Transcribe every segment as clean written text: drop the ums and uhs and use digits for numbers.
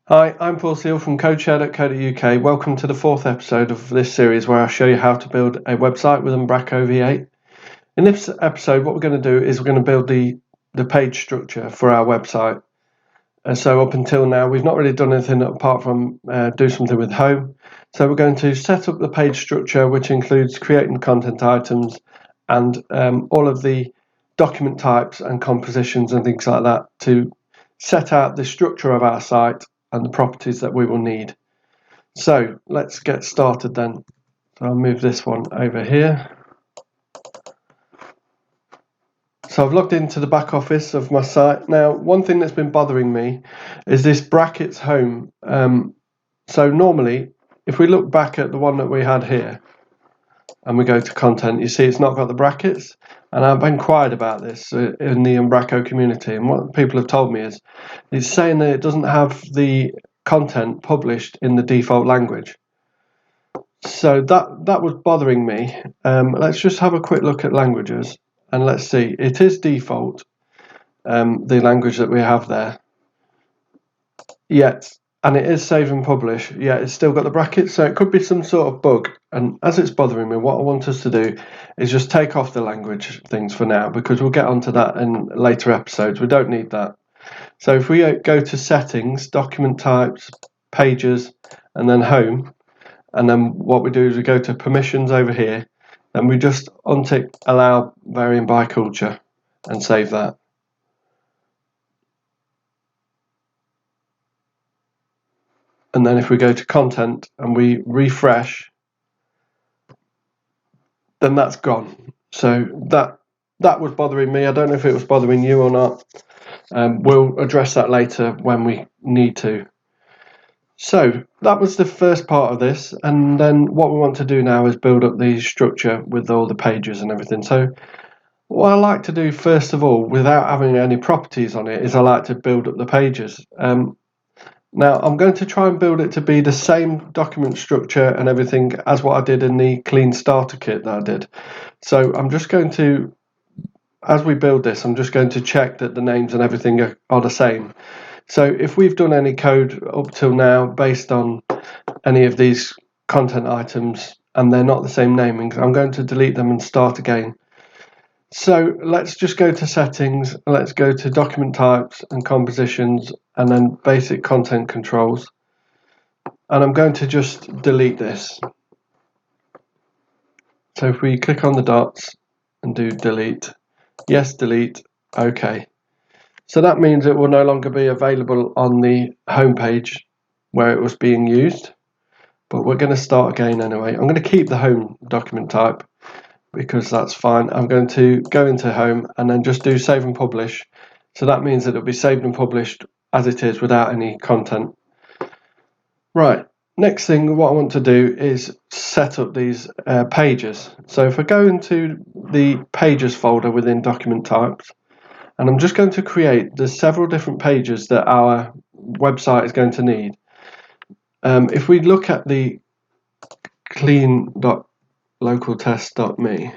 Hi, I'm Paul Seal from codeshare.co.uk. Welcome to the fourth episode of this series where I'll show you how to build a website with Umbraco V8. In this episode, what we're going to do is we're going to build the page structure for our website. So up until now, we've not really done anything apart from do something with home. So we're going to set up the page structure, which includes creating content items and all of the document types and compositions and things like that to set out the structure of our site and the properties that we will need. So let's get started then. So I'll move this one over here. So I've logged into the back office of my site. Now, one thing that's been bothering me is this brackets home. So normally, if we look back at the one that we had here and we go to content, you see it's not got the brackets. And I've inquired about this in the Umbraco community. And what people have told me is it's saying that it doesn't have the content published in the default language. So that was bothering me. Let's just have a quick look at languages and let's see. It is default, the language that we have there. Yet, and it is save and publish, yet it's still got the brackets, so it could be some sort of bug. And as it's bothering me, what I want us to do is just take off the language things for now, because we'll get onto that in later episodes. We don't need that. So if we go to settings, document types, pages, and then home, and then what we do is we go to permissions over here, and we just untick allow varying by culture and save that. And then if we go to content and we refresh, then that's gone. So that was bothering me. I don't know if it was bothering you or not. We'll address that later when we need to. So that was the first part of this, and then what we want to do now is build up the structure with all the pages and everything. So what I like to do first of all, without having any properties on it, is I like to build up the pages. Now I'm going to try and build it to be the same document structure and everything as what I did in the clean starter kit that I did. So I'm just going to, as we build this, I'm just going to check that the names and everything are the same. So if we've done any code up till now based on any of these content items and they're not the same naming, I'm going to delete them and start again. So let's just go to settings, let's go to document types and compositions and then basic content controls. And I'm going to just delete this. So if we click on the dots and do delete, yes, delete, okay. So that means it will no longer be available on the home page where it was being used, but we're going to start again anyway. I'm going to keep the home document type because that's fine. I'm going to go into home and then just do save and publish. So that means that it'll be saved and published as it is without any content. Right, next thing what I want to do is set up these pages. So if I go into the pages folder within document types, and I'm just going to create the several different pages that our website is going to need. If we look at the clean.localtest.me,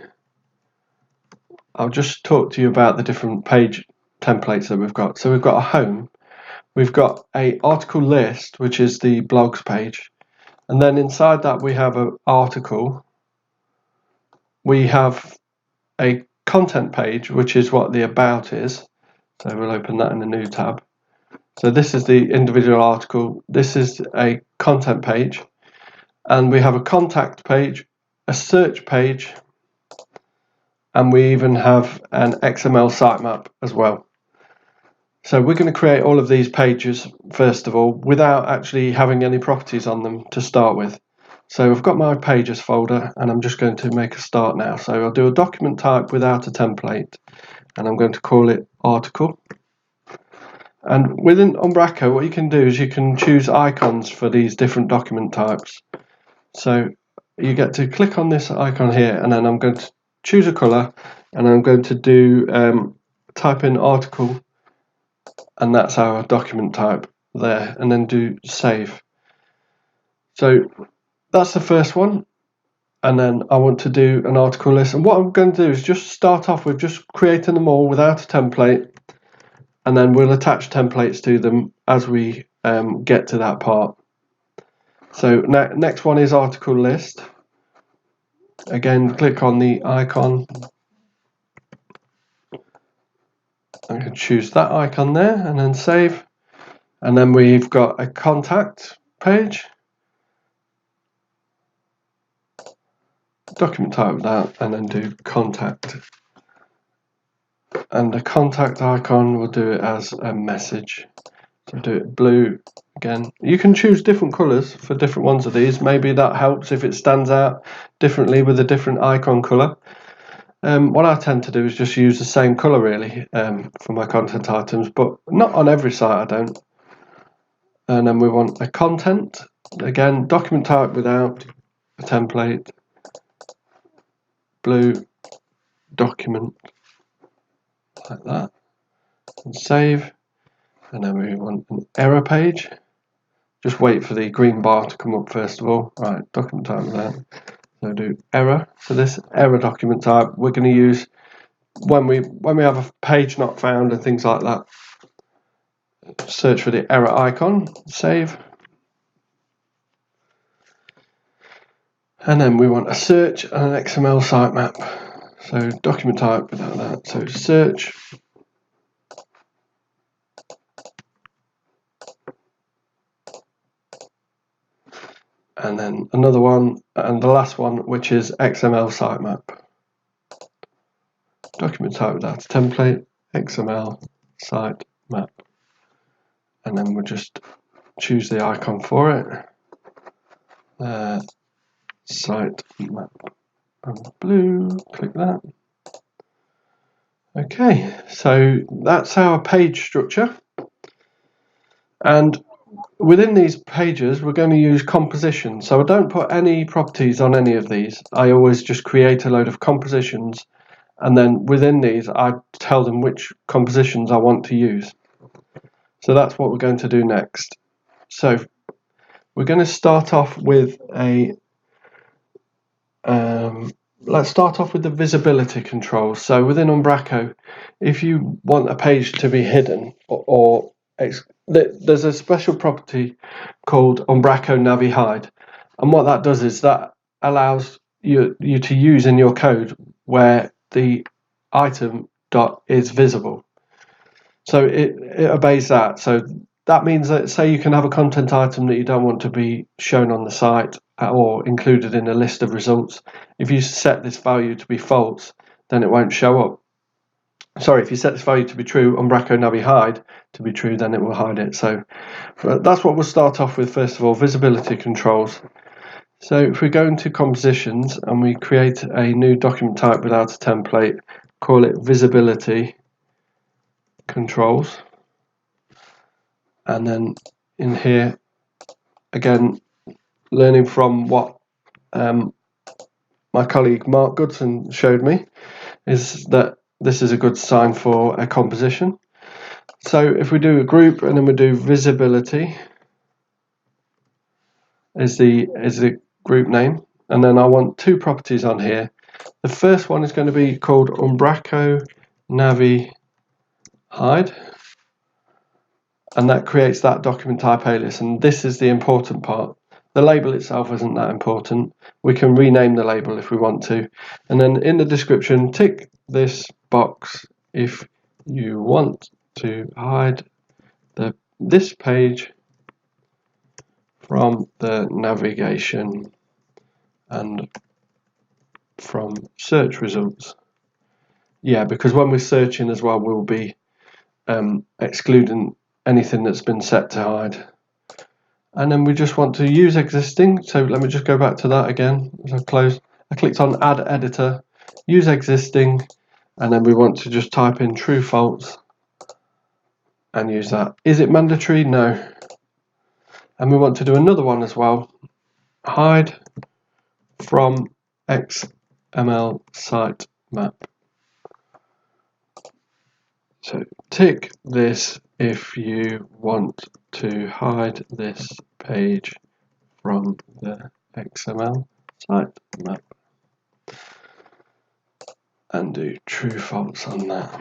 I'll just talk to you about the different page templates that we've got. So we've got a home, we've got a article list, which is the blogs page, and then inside that we have an article, we have a content page, which is what the about is. So we'll open that in a new tab. So this is the individual article, this is a content page, and we have a contact page, a search page, and we even have an XML sitemap as well. So we're going to create all of these pages first of all without actually having any properties on them to start with. So I've got my pages folder and I'm just going to make a start now. So I'll do a document type without a template and I'm going to call it article. And within Umbraco, what you can do is you can choose icons for these different document types. So you get to click on this icon here, and then I'm going to choose a color, and I'm going to do type in article, and that's our document type there, and then do save. So that's the first one, and then I want to do an article list. And what I'm going to do is just start off with just creating them all without a template. And then we'll attach templates to them as we get to that part. So next one is article list. Again, click on the icon. I can choose that icon there and then save. And then we've got a contact page. Document type with that, and then do contact. And the contact icon will do it as a message. So do it blue again. You can choose different colors for different ones of these. Maybe that helps if it stands out differently with a different icon color. What I tend to do is just use the same color really for my content items, but not on every site I don't. And then we want a content. Again, document type without a template. Blue document like that. And save. And then we want an error page. Just wait for the green bar to come up first of all. Right, document type with that. So do error. So this error document type we're going to use when we have a page not found and things like that. Search for the error icon, save. And then we want a search and an XML sitemap. So document type without that. So search. And then another one, and the last one, which is XML sitemap. Document type without a template, XML sitemap. And then we'll just choose the icon for it. Sitemap. Blue, click that. Okay, so that's our page structure. And within these pages, we're going to use compositions. So I don't put any properties on any of these. I always just create a load of compositions. And then within these, I tell them which compositions I want to use. So that's what we're going to do next. So we're going to start off with a let's start off with the visibility controls. So within Umbraco, if you want a page to be hidden there's a special property called Umbraco Navi Hide, and what that does is that allows you to use in your code where the item dot is visible. So it obeys that. So that means that, say you can have a content item that you don't want to be shown on the site or included in a list of results. If you set this value to be false, then it won't show up. Sorry, if you set this value to be true, Umbraco Navi Hide to be true, then it will hide it. So that's what we'll start off with first of all, visibility controls. So if we go into compositions and we create a new document type without a template, call it visibility controls. And then in here, again, learning from what my colleague Mark Goodson showed me, is that this is a good sign for a composition. So if we do a group and then we do visibility is the group name, and then I want two properties on here. The first one is going to be called Umbraco Navi Hide, and that creates that document type alias, and this is the important part. The label itself isn't that important. We can rename the label if we want to. And then in the description, tick this box if you want to hide this page from the navigation and from search results. Yeah, because when we're searching as well, we'll be excluding anything that's been set to hide. And then we just want to use existing. So let me just go back to that again. So I clicked on add editor, use existing, and then we want to just type in true false and use that. Is it mandatory? No. And we want to do another one as well. Hide from XML sitemap. So tick this if you want to hide this page from the XML sitemap, and do true false on that.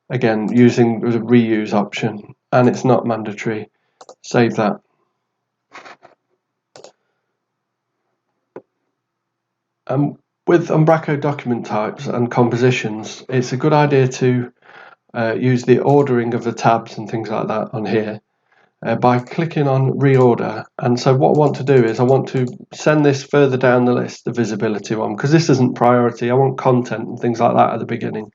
again using the reuse option, and it's not mandatory. Save that. With Umbraco document types and compositions, it's a good idea to use the ordering of the tabs and things like that on here by clicking on reorder. And so what I want to do is I want to send this further down the list, the visibility one, because this isn't priority. I want content and things like that at the beginning.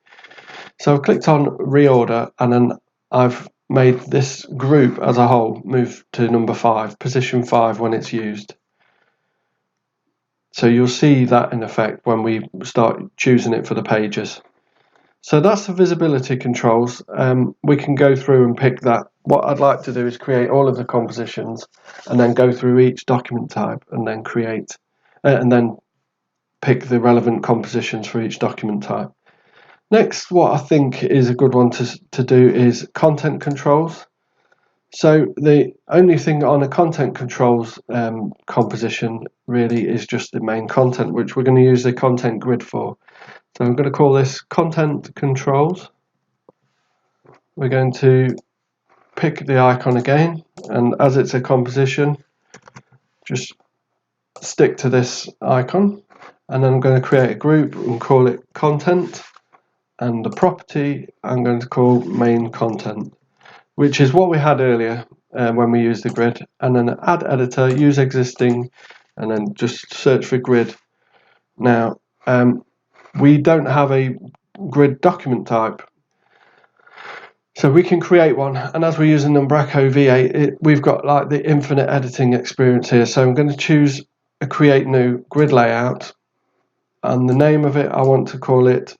So I've clicked on reorder, and then I've made this group as a whole move to number 5, position 5 when it's used. So you'll see that in effect when we start choosing it for the pages. So that's the visibility controls. We can go through and pick that. What I'd like to do is create all of the compositions and then go through each document type and then create and then pick the relevant compositions for each document type. Next, what I think is a good one to do is content controls. So the only thing on a content controls composition really is just the main content, which we're going to use the content grid for. So I'm going to call this content controls. We're going to pick the icon again, and as it's a composition, just stick to this icon, and then I'm going to create a group and call it content, and the property I'm going to call main content, which is what we had earlier when we used the grid. And then add editor, use existing, and then just search for grid. Now we don't have a grid document type, so we can create one, and as we're using Umbraco V8, we've got like the infinite editing experience here. So I'm going to choose a create new grid layout, and the name of it I want to call it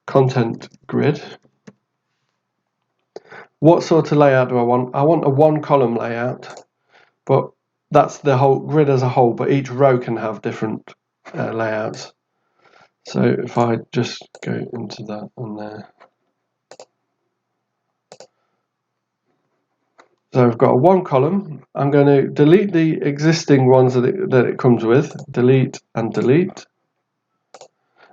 content grid. What sort of layout do I want? I want a 1-column layout, but that's the whole grid as a whole, but each row can have different layouts. So if I just go into that on there. So I've got a 1-column. I'm going to delete the existing ones that it comes with. Delete and delete.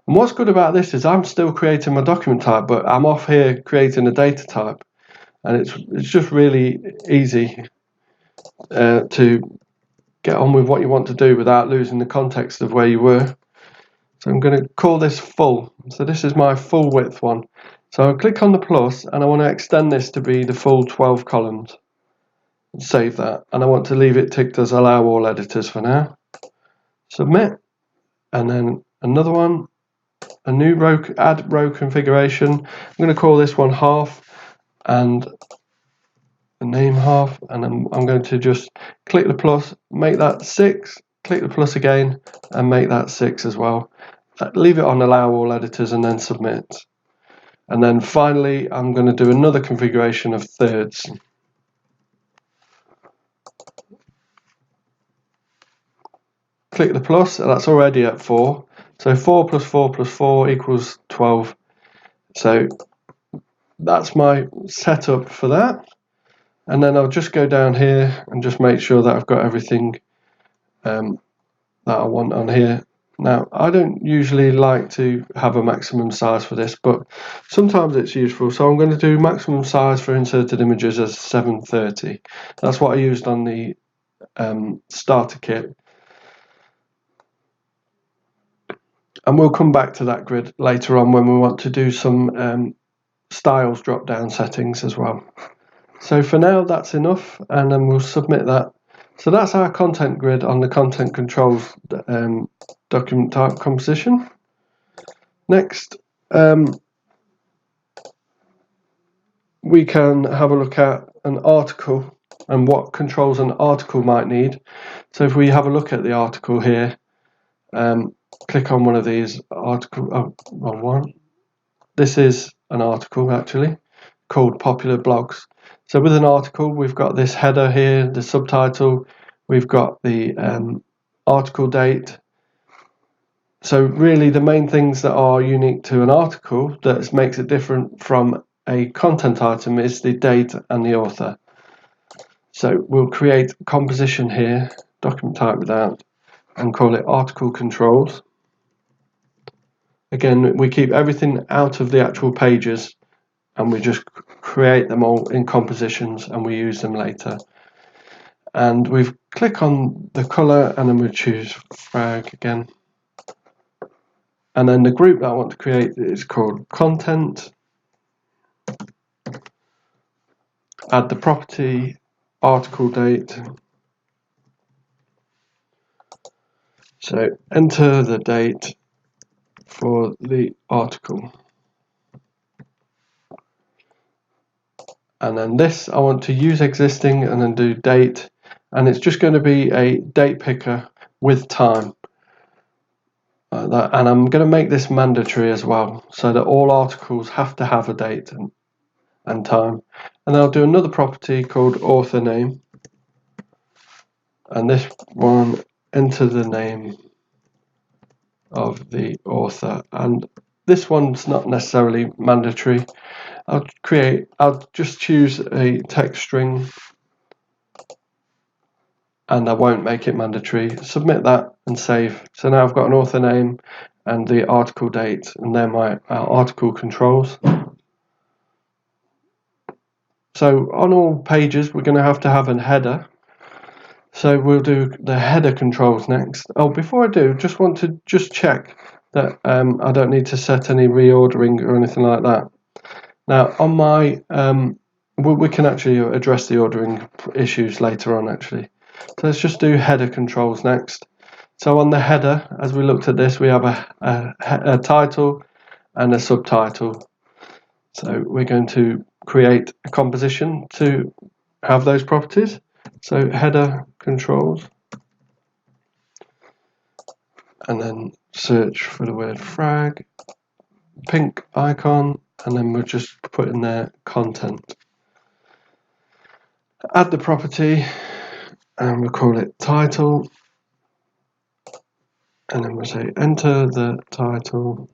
And what's good about this is I'm still creating my document type, but I'm off here creating a data type. And it's just really easy to get on with what you want to do without losing the context of where you were. So I'm going to call this full. So this is my full width one. So I'll click on the plus, and I want to extend this to be the full 12 columns. Save that, and I want to leave it ticked as allow all editors for now. Submit, and then another one, a new row, add row configuration. I'm going to call this one half, and the name half, and I'm going to just click the plus, make that 6, click the plus again, and make that 6 as well. Leave it on allow all editors and then submit. And then finally, I'm going to do another configuration of thirds. Click the plus, and that's already at 4. So 4 plus 4 plus 4 equals 12. So that's my setup for that. And then I'll just go down here and just make sure that I've got everything that I want on here. Now, I don't usually like to have a maximum size for this, but sometimes it's useful. So I'm going to do maximum size for inserted images as 730. That's what I used on the starter kit. And we'll come back to that grid later on when we want to do some styles drop-down settings as well. So for now, that's enough, and then we'll submit that. So that's our content grid on the content controls document type composition. Next, we can have a look at an article and what controls an article might need. So if we have a look at the article here, click on one of these article. Wrong one. This is an article actually called Popular Blogs. So with an article, we've got this header here, the subtitle, we've got the article date. So really the main things that are unique to an article that makes it different from a content item is the date and the author. So we'll create a composition here, document type without, and call it article controls. Again, we keep everything out of the actual pages and we just create them all in compositions and we use them later. And we click on the color and then we choose frag again. And then the group that I want to create is called content. Add the property, article date. So enter the date for the article. And then this, I want to use existing and then do date. And it's just going to be a date picker with time. Like that. And I'm going to make this mandatory as well, so that all articles have to have a date and time. And then I'll do another property called author name. And this one, enter the name of the author. And this one's not necessarily mandatory. I'll just choose a text string and I won't make it mandatory. Submit that and save. So now I've got an author name and the article date, and they're my article controls. So on all pages we're going to have a header. So we'll do the header controls next. Oh, before I do, just want to check that I don't need to set any reordering or anything like that. Now on my we can actually address the ordering issues later on actually. So let's just do header controls next. So on the header, as we looked at this, we have a title and a subtitle. So we're going to create a composition to have those properties. So header controls, and then search for the word frag, pink icon, and then we'll just put in there content. Add the property, and we'll call it title, and then we'll say enter the title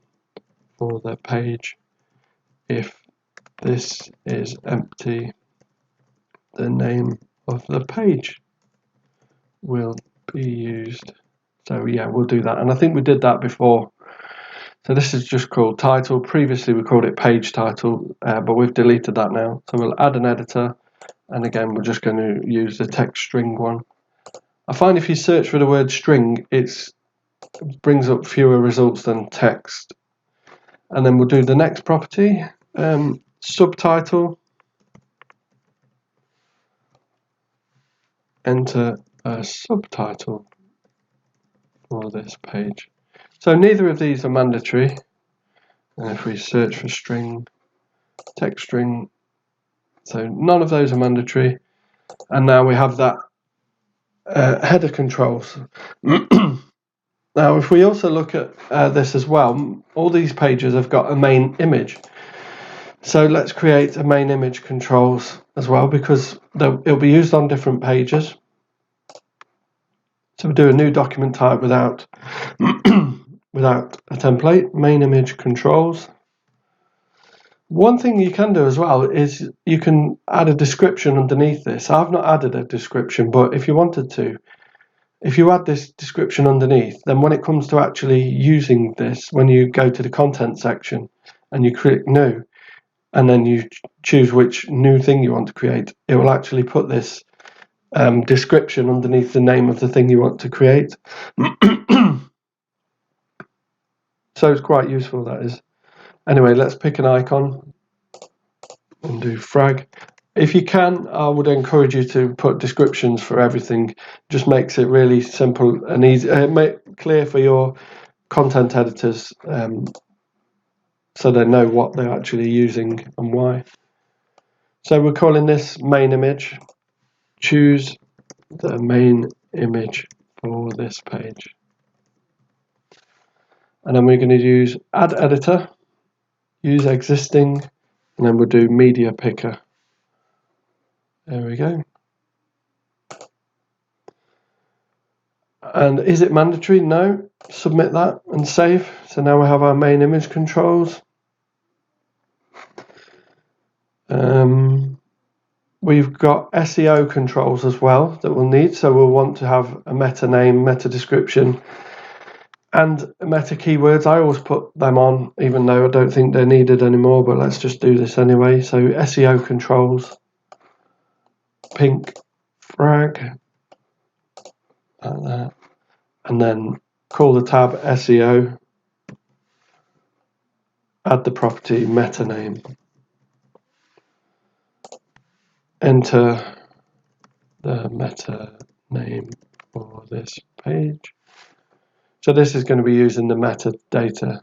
for the page. If this is empty, the name of the page will be used. So yeah, we'll do that, and I think we did that before. So this is just called title. Previously we called it page title, but we've deleted that now. So we'll add an editor, and again we're just going to use the text string one. I find if you search for the word string, it brings up fewer results than text. And then we'll do the next property, subtitle. Enter a subtitle for this page. So neither of these are mandatory. And if we search for string, text string, so none of those are mandatory. And now we have that header controls. Now if we also look at this as well, all these pages have got a main image. So let's create a main image controls as well, because it'll be used on different pages. So we'll do a new document type without a template, main image controls. One thing you can do as well is you can add a description underneath this. I've not added a description, but if you wanted to, if you add this description underneath, then when it comes to actually using this, when you go to the content section and you click new, and then you choose which new thing you want to create, it will actually put this description underneath the name of the thing you want to create. So it's quite useful, that is. Anyway, let's pick an icon and do frag. If you can, I would encourage you to put descriptions for everything. Just makes it really simple and easy, clear for your content editors, so they know what they're actually using and why. So we're calling this main image. Choose the main image for this page. And then we're going to use add editor, use existing, and then we'll do media picker. There we go. And is it mandatory? No. Submit that and save. So now we have our main image controls. We've got SEO controls as well that we'll need. So we'll want to have a meta name, meta description, and meta keywords. I always put them on, even though I don't think they're needed anymore, but let's just do this anyway. So SEO controls, pink frag, like that, and then call the tab SEO, add the property meta name, enter the meta name for this page. So this is going to be using the metadata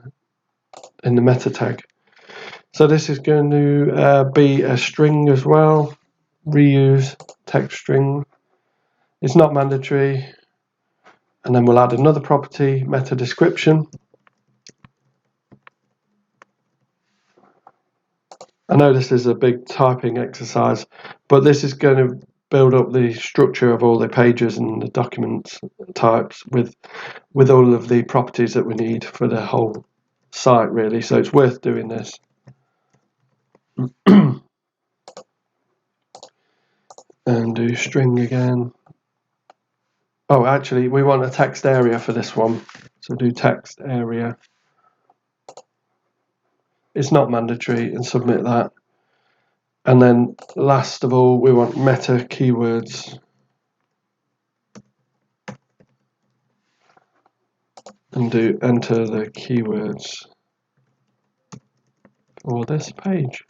in the meta tag. So this is going to be a string as well. Reuse text string. It's not mandatory. And then we'll add another property, meta description. I know this is a big typing exercise, but this is going to build up the structure of all the pages and the document types with all of the properties that we need for the whole site, really. So it's worth doing this. And do string again. Oh, actually, we want a text area for this one. So do text area. It's not mandatory, and submit that. And then last of all, we want meta keywords. And do enter the keywords for this page.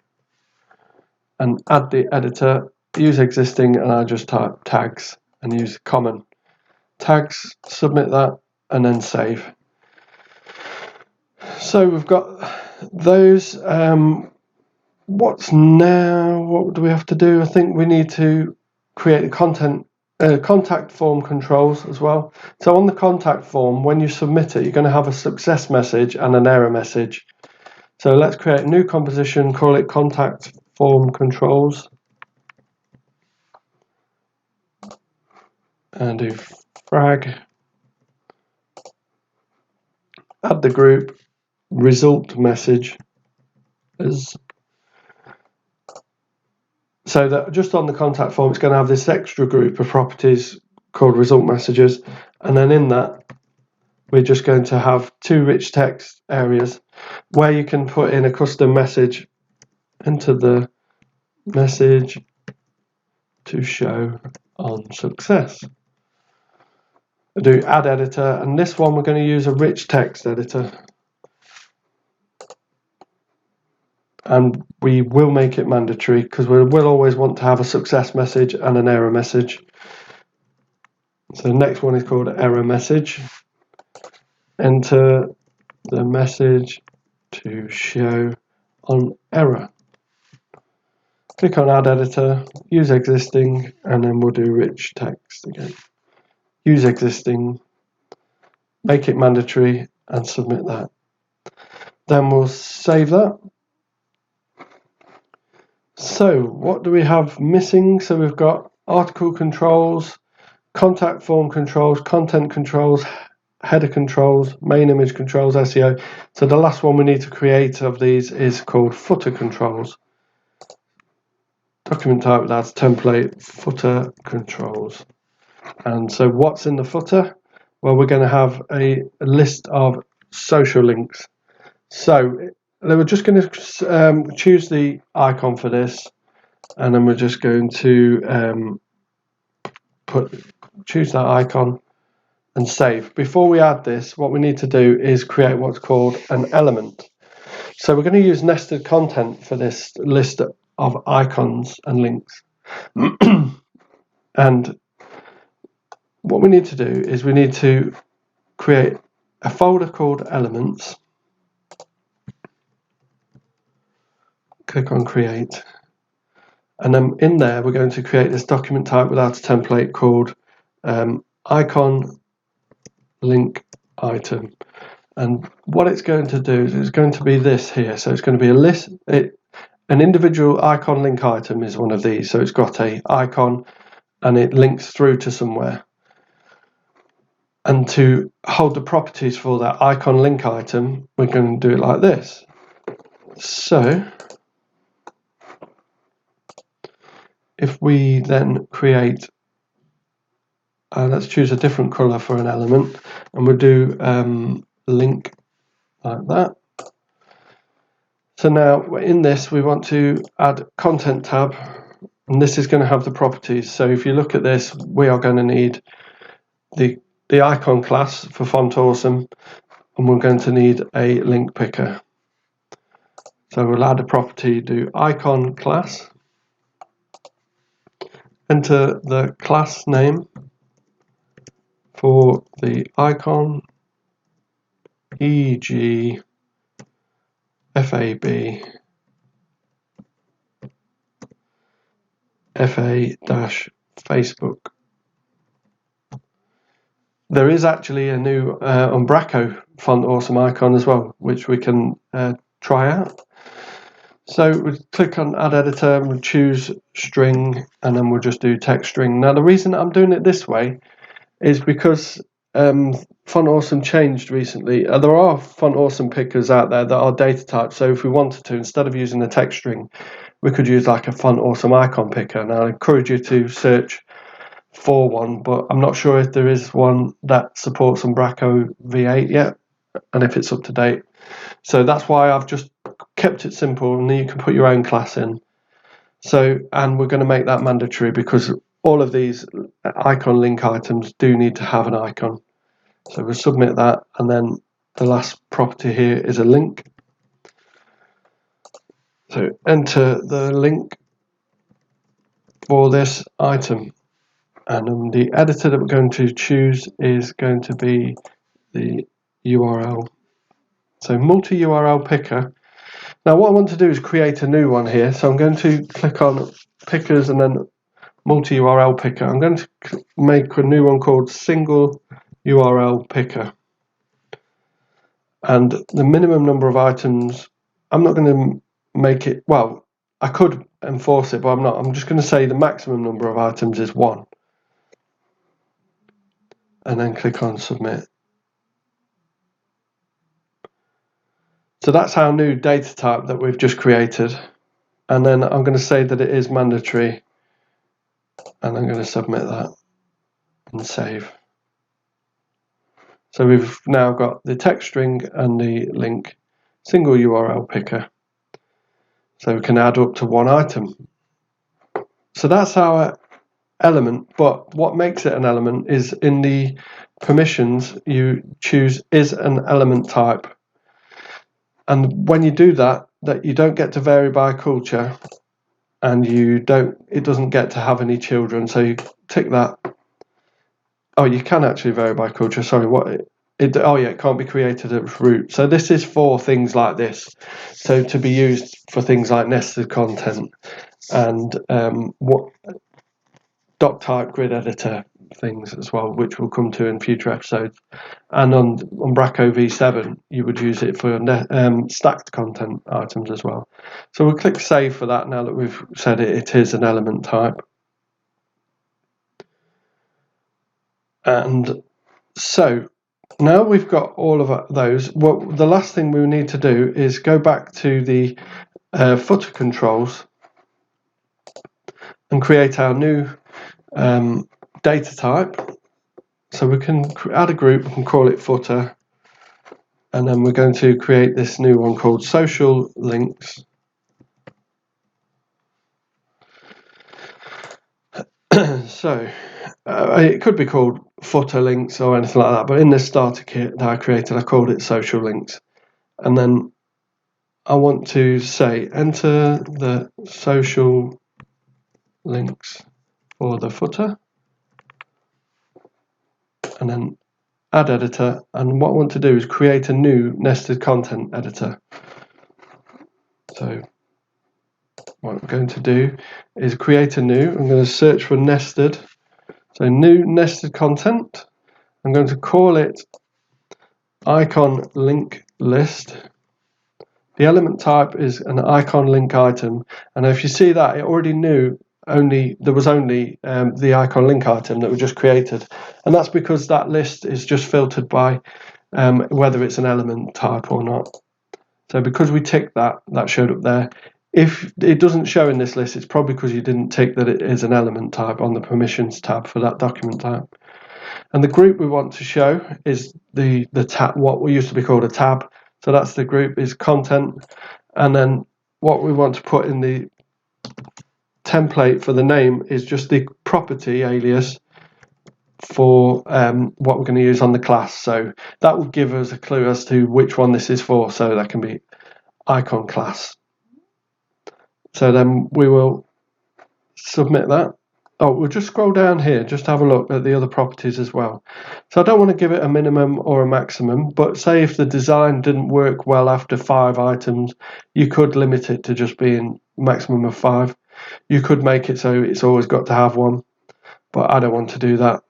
And add the editor, use existing, and I just type tags and use common tags, submit that, and then save. So we've got those. What's now? What do we have to do? I think we need to create a contact form controls as well. So on the contact form, when you submit it, you're going to have a success message and an error message. So let's create a new composition, call it contact form controls, and do frag, add the group, result message as, so that just on the contact form it's going to have this extra group of properties called result messages, and then in that we're just going to have two rich text areas where you can put in a custom message. Enter the message to show on success. I do add editor, and this one we're going to use a rich text editor, and we will make it mandatory because we will always want to have a success message and an error message. So the next one is called error message. Enter the message to show on error. Click on add editor, use existing, and then we'll do rich text again. Use existing, make it mandatory, and submit that. Then we'll save that. So what do we have missing? So we've got article controls, contact form controls, content controls, header controls, main image controls, SEO. So the last one we need to create of these is called footer controls. Document type without a template, footer controls. And so what's in the footer? Well, we're going to have a list of social links. So we're just going to choose the icon for this, and then we're just going to choose that icon and save. Before we add this, what we need to do is create what's called an element. So we're going to use nested content for this list of icons and links. And what we need to do is we need to create a folder called elements. Click on create. And then in there, we're going to create this document type without a template called icon link item. And what it's going to do is it's going to be this here. So it's going to be a list. An individual icon link item is one of these. So it's got a icon and it links through to somewhere. And to hold the properties for that icon link item, we're going to do it like this. So if we then create, let's choose a different color for an element, and we'll do link like that. So now in this we want to add content tab, and this is going to have the properties. So if you look at this, we are going to need the icon class for Font Awesome, and we're going to need a link picker. So we'll add a property, do icon class, enter the class name for the icon, e.g. FAB FA-Facebook. There is actually a new Umbraco Font Awesome icon as well, which we can try out. So we'll click on Add Editor, and we'll choose string, and then we'll just do text string. Now the reason I'm doing it this way is because Font Awesome changed recently. There are Font Awesome pickers out there that are data types, so if we wanted to, instead of using a text string, we could use like a Font Awesome icon picker. Now I encourage you to search for one, but I'm not sure if there is one that supports Umbraco V8 yet, and if it's up to date. So that's why I've just kept it simple, and then you can put your own class in. So, and we're going to make that mandatory because all of these icon link items do need to have an icon. So we'll submit that, and then the last property here is a link. So enter the link for this item, and the editor that we're going to choose is going to be the URL. So multi-URL picker. Now what I want to do is create a new one here. So I'm going to click on pickers and then multi-URL picker. I'm going to make a new one called single URL picker. And the minimum number of items, I'm not going to make it, well, I could enforce it, but I'm not. I'm just going to say the maximum number of items is 1. And then click on submit. So that's our new data type that we've just created. And then I'm going to say that it is mandatory. And I'm going to submit that and save. So we've now got the text string and the link, single URL picker. So we can add up to 1 item. So that's our element, but what makes it an element is in the permissions you choose is an element type. And when you do that you don't get to vary by culture, and it doesn't get to have any children. So you tick that. Oh, you can actually vary by culture. Sorry, it can't be created at root. So this is for things like this. So to be used for things like nested content and doc type grid editor things as well, which we'll come to in future episodes. And on Umbraco V7 you would use it for stacked content items as well. So we'll click save for that now that we've said it is an element type. And so now we've got all of those. Well, the last thing we need to do is go back to the footer controls and create our new data type. So we can add a group, we can call it footer, and then we're going to create this new one called social links. So it could be called footer links or anything like that, but in this starter kit that I created I called it social links. And then I want to say enter the social links for the footer, and then add editor, and what I want to do is create a new nested content editor. So what I'm going to do is create a new, I'm going to search for nested, so new nested content. I'm going to call it icon link list. The element type is an icon link item, and if you see that, it already knew there was only the icon link item that we just created, and that's because that list is just filtered by whether it's an element type or not. So because we ticked that showed up there. If it doesn't show in this list, it's probably because you didn't tick that it is an element type on the permissions tab for that document type. And the group we want to show is the tab, what we used to be called a tab. So that's the group is content, and then what we want to put in the template for the name is just the property alias for what we're going to use on the class. So that will give us a clue as to which one this is for. So that can be icon class. So then we will submit that. Oh, we'll just scroll down here, just have a look at the other properties as well. So I don't want to give it a minimum or a maximum, but say if the design didn't work well after 5 items, you could limit it to just being maximum of 5. You could make it so it's always got to have one, but I don't want to do that.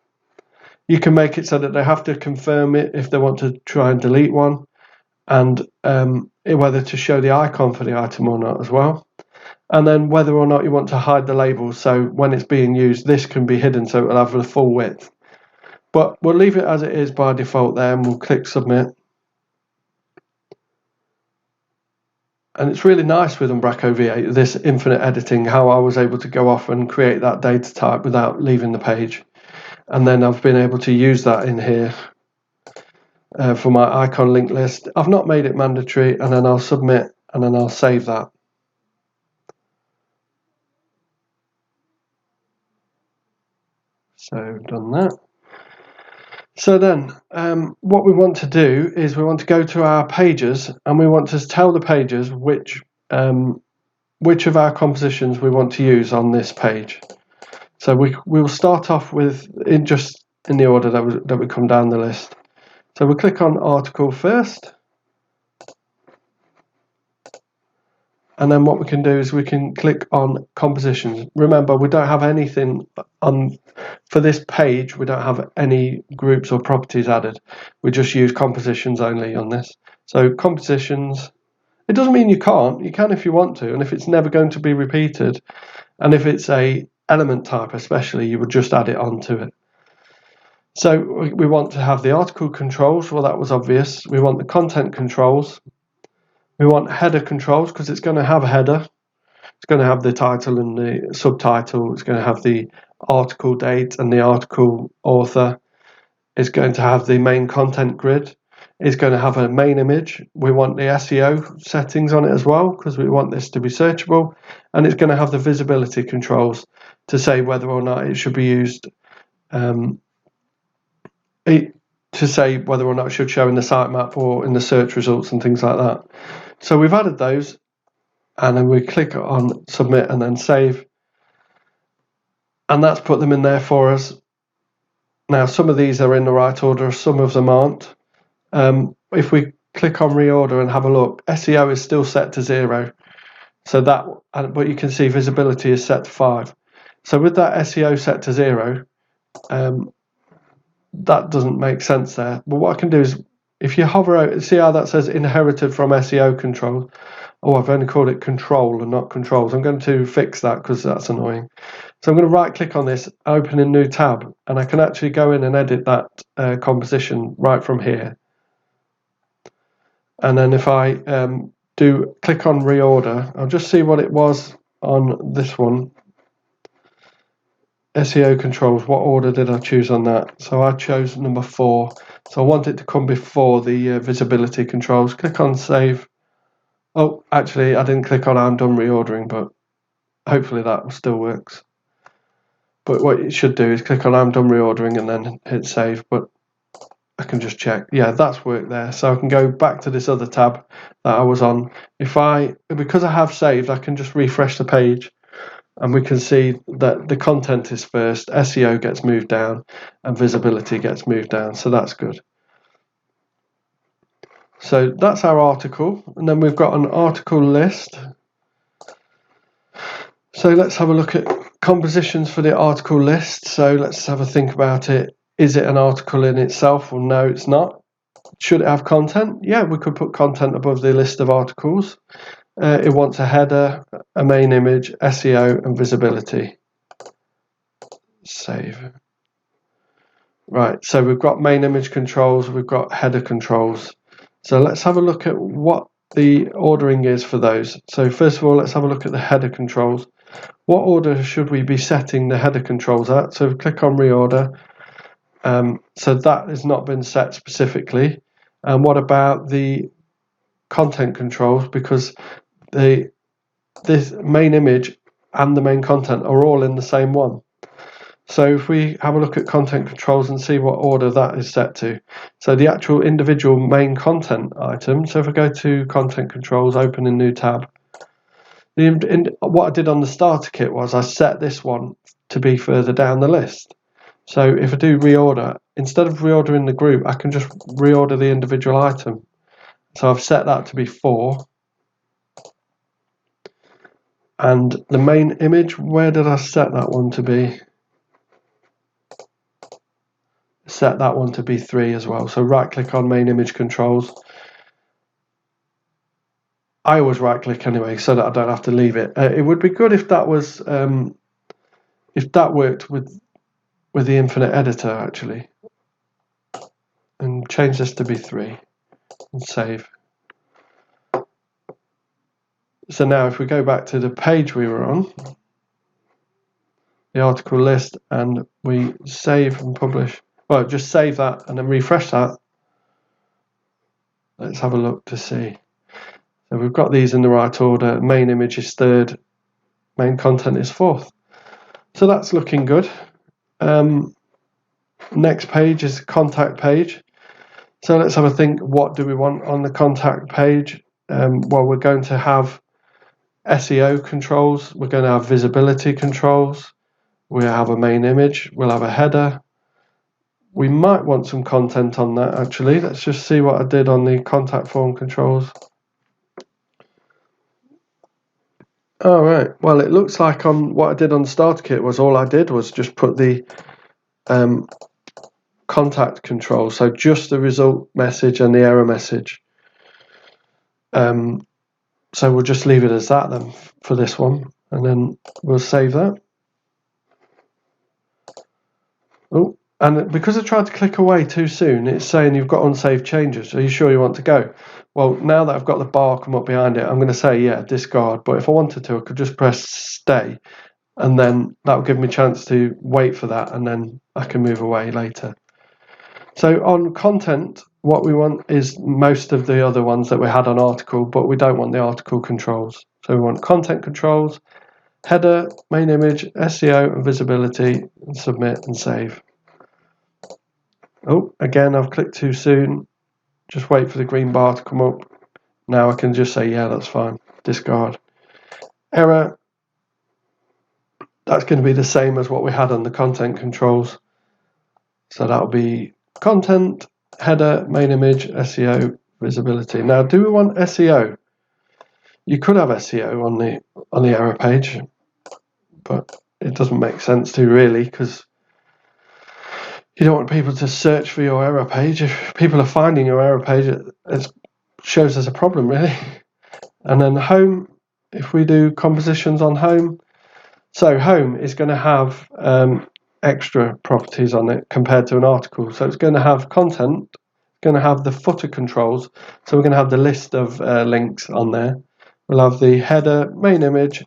You can make it so that they have to confirm it if they want to try and delete one, and whether to show the icon for the item or not as well. And then whether or not you want to hide the label, so when it's being used, this can be hidden so it'll have the full width. But we'll leave it as it is by default there, and we'll click submit. And it's really nice with Umbraco V8, this infinite editing, how I was able to go off and create that data type without leaving the page. And then I've been able to use that in here for my icon link list. I've not made it mandatory, and then I'll submit, and then I'll save that. So done that. So then what we want to do is we want to go to our pages, and we want to tell the pages which of our compositions we want to use on this page. So we will start off with in the order that we come down the list. So we'll click on article first, and then what we can do is we can click on compositions. Remember, we don't have anything on for this page. We don't have any groups or properties added. We just use compositions only on this. So compositions, it doesn't mean you can't. You can if you want to, and if it's never going to be repeated, and if it's a element type especially, you would just add it onto it. So we want to have the article controls. Well, that was obvious. We want the content controls. We want header controls because it's going to have a header. It's going to have the title and the subtitle. It's going to have the article date and the article author. It's going to have the main content grid. It's going to have a main image. We want the SEO settings on it as well because we want this to be searchable. And it's going to have the visibility controls to say whether or not it should be used, to say whether or not it should show in the sitemap or in the search results and things like that. So we've added those, and then we click on submit and then save, and that's put them in there for us. Now some of these are in the right order, some of them aren't. If we click on reorder and have a look, SEO is still set to 0, so that, but you can see visibility is set to 5. So with that SEO set to 0, that doesn't make sense there. But what I can do is, if you hover out, see how that says inherited from SEO control. Oh, I've only called it control and not controls. I'm going to fix that because that's annoying. So I'm going to right click on this, open a new tab, and I can actually go in and edit that composition right from here. And then if I do click on reorder, I'll just see what it was on this one. SEO controls, what order did I choose on that? So I chose number 4. So I want it to come before the visibility controls. Click on save. Oh, actually I didn't click on I'm done reordering, but hopefully that still works. But what you should do is click on I'm done reordering and then hit save, but I can just check. Yeah, that's worked there. So I can go back to this other tab that I was on. Because I have saved, I can just refresh the page, and we can see that the content is first, SEO gets moved down, and visibility gets moved down. So that's good. So that's our article, and then we've got an article list. So let's have a look at compositions for the article list. So let's have a think about it. Is it an article in itself? Well, no, it's not. Should it have content? Yeah, we could put content above the list of articles. It wants a header, a main image, SEO, and visibility. Save. Right, so we've got main image controls, we've got header controls. So let's have a look at what the ordering is for those. So first of all, let's have a look at the header controls. What order should we be setting the header controls at? So click on reorder, So that has not been set specifically. And what about the content controls? Because this main image and the main content are all in the same one. So if we have a look at content controls and see what order that is set to. So the actual individual main content item. So if I go to content controls, open a new tab. What I did on the starter kit was I set this one to be further down the list. So if I do reorder, instead of reordering the group, I can just reorder the individual item. So I've set that to be 4. And the main image, where did I set that one to be? Set that one to be 3 as well. So right click on main image controls. I always right click anyway so that I don't have to leave it. It would be good if that was if that worked with the infinite editor actually. And change this to be 3 and save. So now if we go back to the page we were on, the article list, and we save and publish, well, just save that and then refresh that. Let's have a look to see. So we've got these in the right order. Main image is 3rd, main content is 4th. So that's looking good. Next page is the contact page. So let's have a think. What do we want on the contact page? Well, we're going to have SEO controls. We're going to have visibility controls. We'll have a main image. We'll have a header. We might want some content on that actually. Let's just see what I did on the contact form controls. All right. Well, it looks like on what I did on the starter kit was all I did was just put the contact control, so just the result message and the error message. So we'll just leave it as that then for this one, and then we'll save that. Oh, and because I tried to click away too soon, it's saying you've got unsaved changes. Are you sure you want to go? Well, now that I've got the bar come up behind it, I'm going to say, yeah, discard. But if I wanted to, I could just press stay, and then that will give me a chance to wait for that, and then I can move away later. So on content, what we want is most of the other ones that we had on article, but we don't want the article controls. So we want content controls, header, main image, SEO, and visibility, and submit and save. Oh, again, I've clicked too soon. Just wait for the green bar to come up. Now I can just say, yeah, that's fine. Discard. Error. That's going to be the same as what we had on the content controls. So that'll be content, header, main image, SEO, visibility. Now, do we want SEO? You could have SEO on the error page, but it doesn't make sense to really, because you don't want people to search for your error page. If people are finding your error page, it shows there's a problem really. And then home, if we do compositions on home, so home is going to have extra properties on it compared to an article. So it's going to have content, it's going to have the footer controls. So we're going to have the list of links on there. We'll have the header, main image,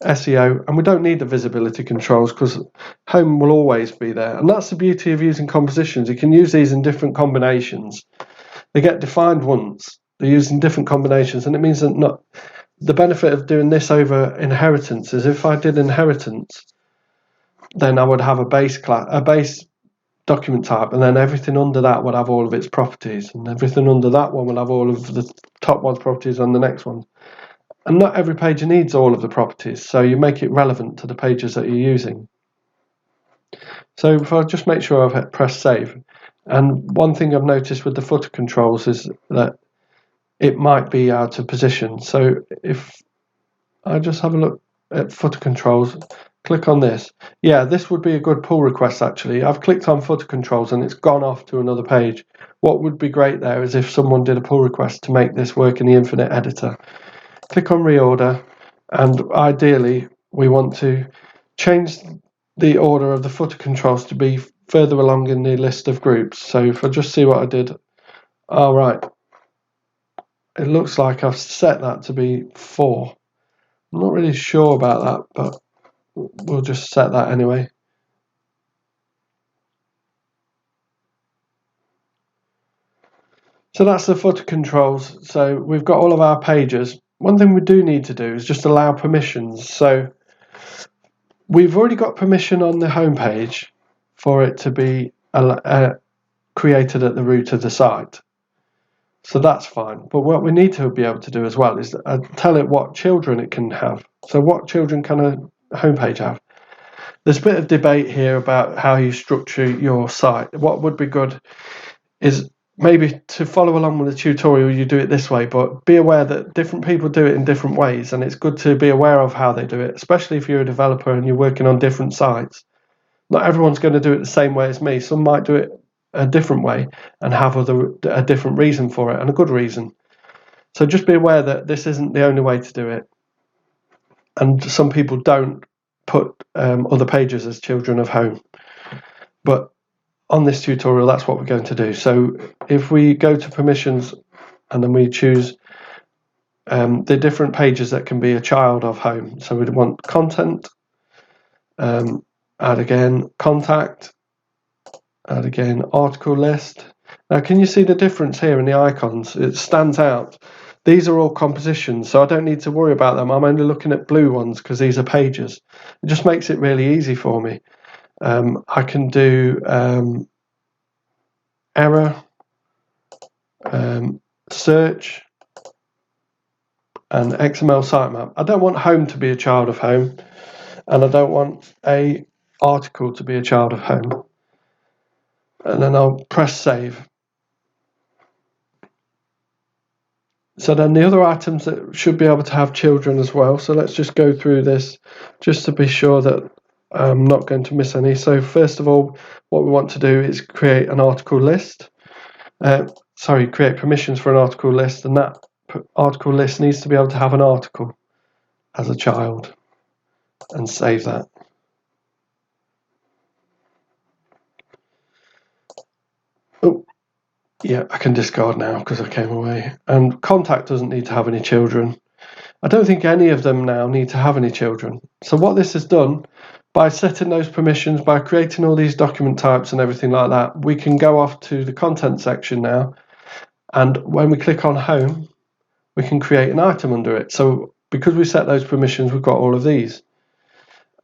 SEO, and we don't need the visibility controls because home will always be there. And that's the beauty of using compositions. You can use these in different combinations. They get defined once. They're used in different combinations, and it means that not the benefit of doing this over inheritance is if I did inheritance, then I would have a base document type, and then everything under that would have all of its properties, and everything under that one will have all of the top one's properties on the next one. And not every page needs all of the properties, so you make it relevant to the pages that you're using. So if I just make sure I've pressed save, and one thing I've noticed with the footer controls is that it might be out of position. So if I just have a look at footer controls, click on this. Yeah, this would be a good pull request actually. I've clicked on footer controls and it's gone off to another page. What would be great there is if someone did a pull request to make this work in the Infinite Editor. Click on reorder, and ideally we want to change the order of the footer controls to be further along in the list of groups. So if I just see what I did, all right, it looks like I've set that to be 4. I'm not really sure about that, but we'll just set that anyway. So that's the footer controls. So we've got all of our pages. One thing we do need to do is just allow permissions. So we've already got permission on the home page for it to be created at the root of the site. So that's fine. But what we need to be able to do as well is tell it what children it can have. So what children can a homepage have? There's a bit of debate here about how you structure your site. What would be good is maybe to follow along with the tutorial, you do it this way, but be aware that different people do it in different ways, and it's good to be aware of how they do it, especially if you're a developer and you're working on different sites. Not everyone's going to do it the same way as me. Some might do it a different way and have a different reason for it, and a good reason. So just be aware that this isn't the only way to do it. And some people don't put other pages as children of home. But on this tutorial, that's what we're going to do. So if we go to permissions and then we choose the different pages that can be a child of home. So we'd want content, add again contact, add again article list. Now can you see the difference here in the icons? It stands out. These are all compositions, so I don't need to worry about them. I'm only looking at blue ones because these are pages. It just makes it really easy for me. I can do error, search, and XML sitemap. I don't want home to be a child of home, and I don't want a article to be a child of home. And then I'll press save. So then the other items that should be able to have children as well. So let's just go through this just to be sure that I'm not going to miss any. So first of all, what we want to do is create an article list. Create permissions for an article list, and that article list needs to be able to have an article as a child, and save that. Oh, yeah, I can discard now because I came away. And contact doesn't need to have any children. I don't think any of them now need to have any children. So what this has done, by setting those permissions, by creating all these document types and everything like that, we can go off to the content section now. And when we click on home, we can create an item under it. So because we set those permissions, we've got all of these.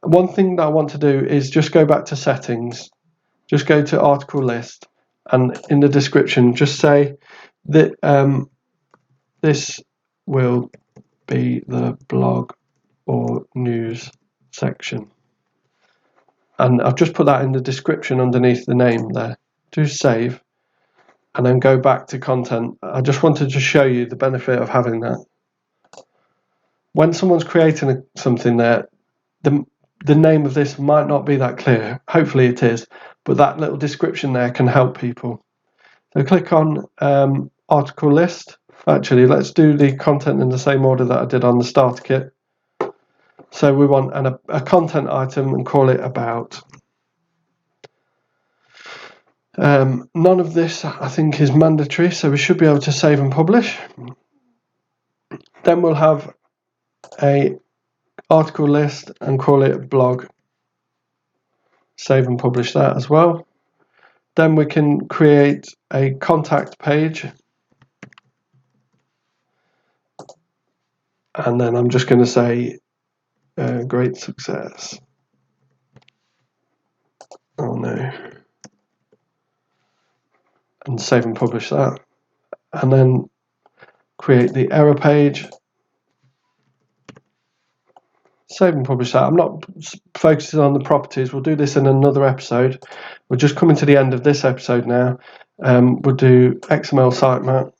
One thing that I want to do is just go back to settings, just go to article list, and in the description, just say that this will be the blog or news section. And I've just put that in the description underneath the name there. Do save, and then go back to content. I just wanted to show you the benefit of having that. When someone's creating something there, the name of this might not be that clear. Hopefully it is, but that little description there can help people. So click on article list. Actually, let's do the content in the same order that I did on the starter kit. So we want a content item and call it about. None of this I think is mandatory, so we should be able to save and publish. Then we'll have a article list and call it blog. Save and publish that as well. Then we can create a contact page. And then I'm just going to say great success. Oh no. And save and publish that. And then create the error page. Save and publish that. I'm not focusing on the properties. We'll do this in another episode. We're just coming to the end of this episode now. We'll do XML sitemap.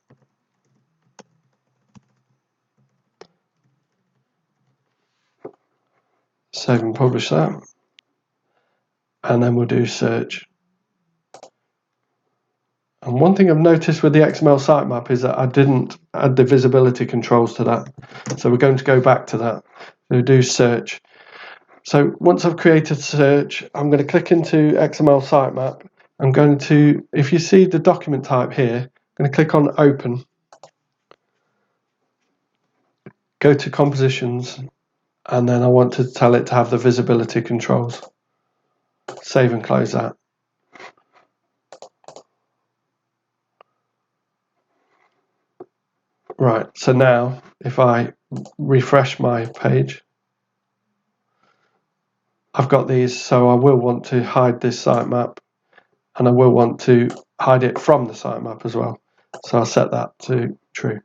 Save and publish that. And then we'll do search. And one thing I've noticed with the XML sitemap is that I didn't add the visibility controls to that. So we're going to go back to that. So do search. So once I've created search, I'm going to click into XML sitemap. I'm going to, if you see the document type here, I'm going to click on open. Go to compositions, and then I want to tell it to have the visibility controls. Save and close that. Right, so now if I refresh my page, I've got these, so I will want to hide this sitemap, and I will want to hide it from the sitemap as well. So I'll set that to true.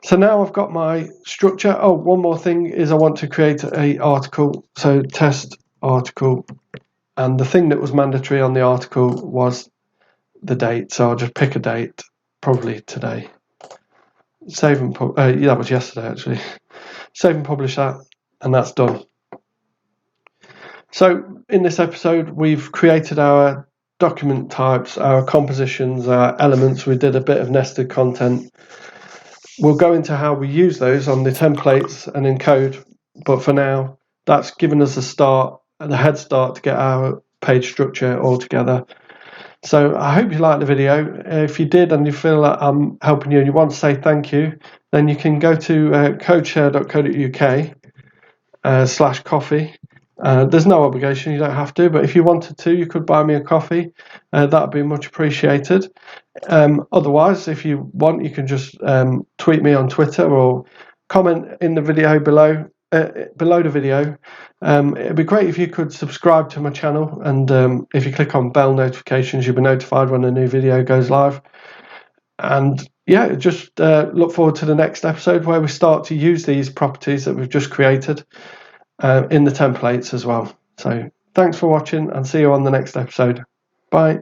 So now I've got my structure. Oh, one more thing is I want to create an article. So test article, and the thing that was mandatory on the article was the date. So I'll just pick a date, probably today. Save and yeah, that was yesterday actually. Save and publish that, and that's done. So in this episode, we've created our document types, our compositions, our elements. We did a bit of nested content. We'll go into how we use those on the templates and in code, but for now, that's given us a start, the head start to get our page structure all together. So I hope you liked the video. If you did and you feel that I'm helping you and you want to say thank you, then you can go to codeshare.co.uk/coffee. There's no obligation, you don't have to, but if you wanted to, you could buy me a coffee. That would be much appreciated. Otherwise, if you want, you can just tweet me on Twitter or comment in the video below the video. It'd be great if you could subscribe to my channel, and if you click on bell notifications, you'll be notified when a new video goes live. And yeah, just look forward to the next episode where we start to use these properties that we've just created in the templates as well. So thanks for watching, and see you on the next episode. Bye.